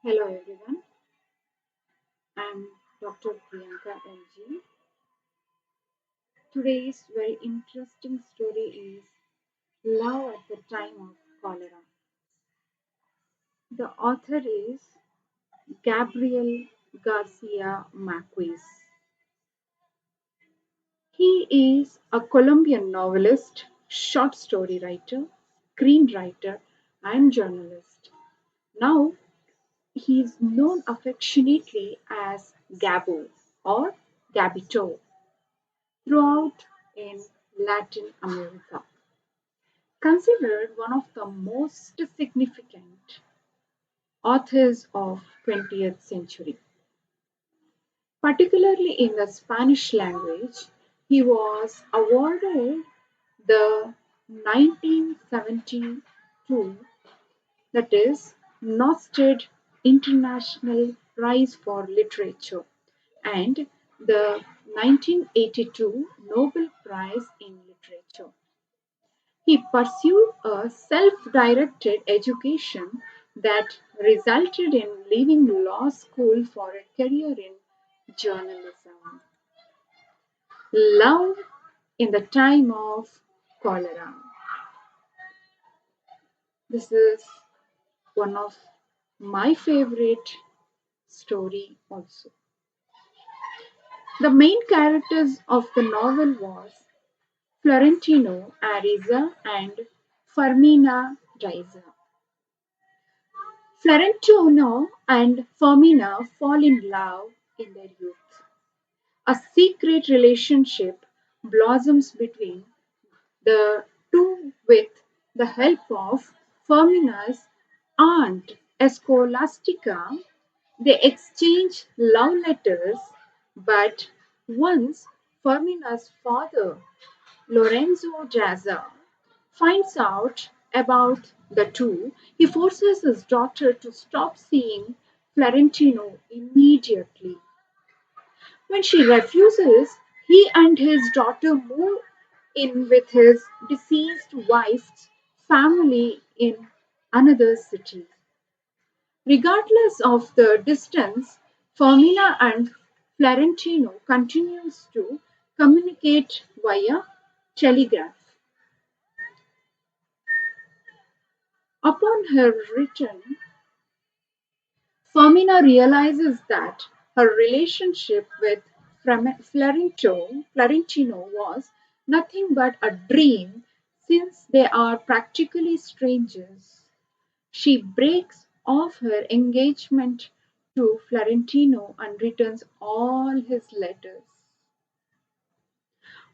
Hello everyone, I'm Dr. Priyanka LG. Today's very interesting story is Love at the Time of Cholera. The author is Gabriel Garcia Marquez. He is a Colombian novelist, short story writer, screenwriter, and journalist. Now he is known affectionately as Gabo or Gabito throughout in Latin America. Considered one of the most significant authors of 20th century, particularly in the Spanish language. He was awarded the 1972, that is Nosted International Prize for Literature, and the 1982 Nobel Prize in Literature. He pursued a self-directed education that resulted in leaving law school for a career in journalism. Love in the time of cholera. This is one of my favorite story also. The main characters of the novel was Florentino Ariza and Fermina Diza. Florentino and Fermina fall in love in their youth. A secret relationship blossoms between the two with the help of Fermina's aunt Scholastica. They exchange love letters, but once Fermina's father, Lorenzo Jazza, finds out about the two, he forces his daughter to stop seeing Florentino immediately. When she refuses, he and his daughter move in with his deceased wife's family in another city. Regardless of the distance, Fermina and Florentino continues to communicate via telegraph. Upon her return, Fermina realizes that her relationship with Florentino was nothing but a dream since they are practically strangers. She breaks off her engagement to Florentino and returns all his letters.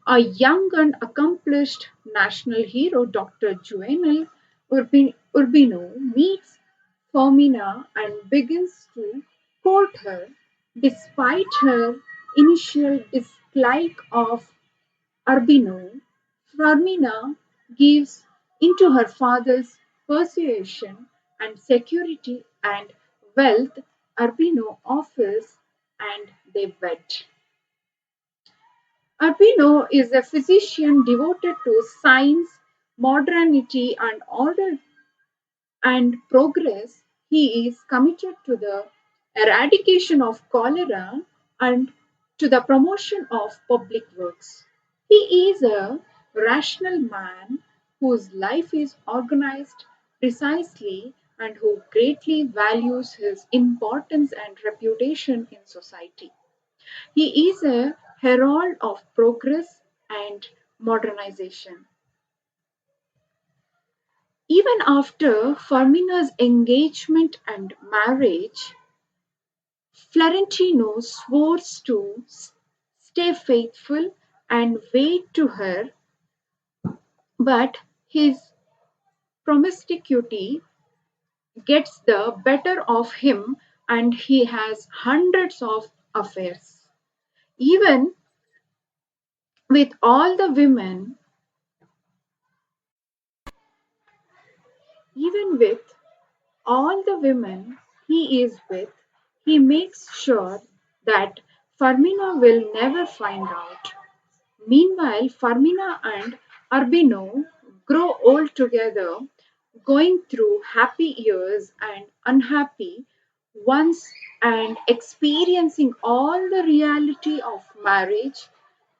A young and accomplished national hero, Dr. Juvenal Urbino, meets Fermina and begins to court her despite her initial dislike of Urbino. Fermina gives into her father's persuasion and security and wealth Urbino offers, and they wed. Urbino is a physician devoted to science, modernity, and order and progress. He is committed to the eradication of cholera and to the promotion of public works. He is a rational man whose life is organized precisely and who greatly values his importance and reputation in society. He is a herald of progress and modernization. Even after Fermina's engagement and marriage, Florentino swore to stay faithful and wait to her, but his promiscuity gets the better of him and he has hundreds of affairs. Even with all the women, even with all the women he is with, he makes sure that Fermina will never find out. Meanwhile, Fermina and Urbino grow old together, going through happy years and unhappy once and experiencing all the reality of marriage,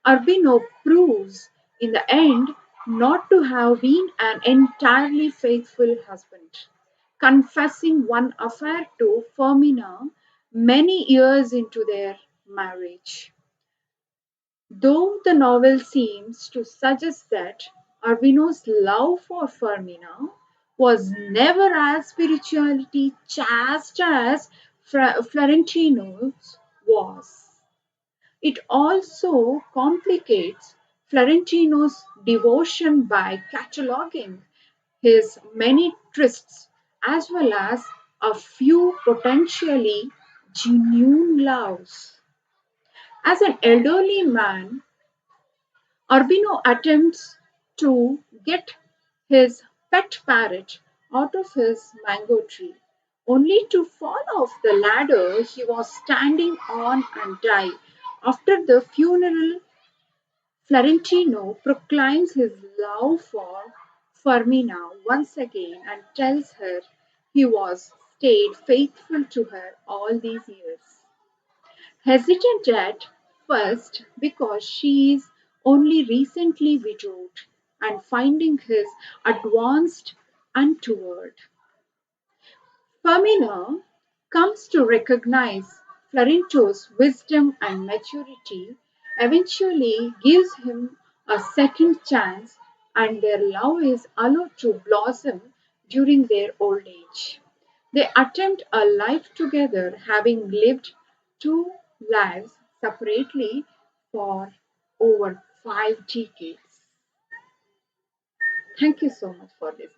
Urbino proves in the end not to have been an entirely faithful husband, confessing one affair to Firmina many years into their marriage. Though the novel seems to suggest that Urbino's love for Firmina was never as spirituality chaste as Florentino's was. It also complicates Florentino's devotion by cataloguing his many trysts as well as a few potentially genuine loves. As an elderly man, Urbino attempts to get his pet parrot out of his mango tree, only to fall off the ladder he was standing on and die. After the funeral, Florentino proclaims his love for Fermina once again and tells her he was stayed faithful to her all these years. Hesitant at first because she is only recently widowed and finding his advanced untoward. Firmina comes to recognize Florentino's wisdom and maturity, eventually gives him a second chance, and their love is allowed to blossom during their old age. They attempt a life together, having lived two lives separately for over 5 decades. Thank you so much for this.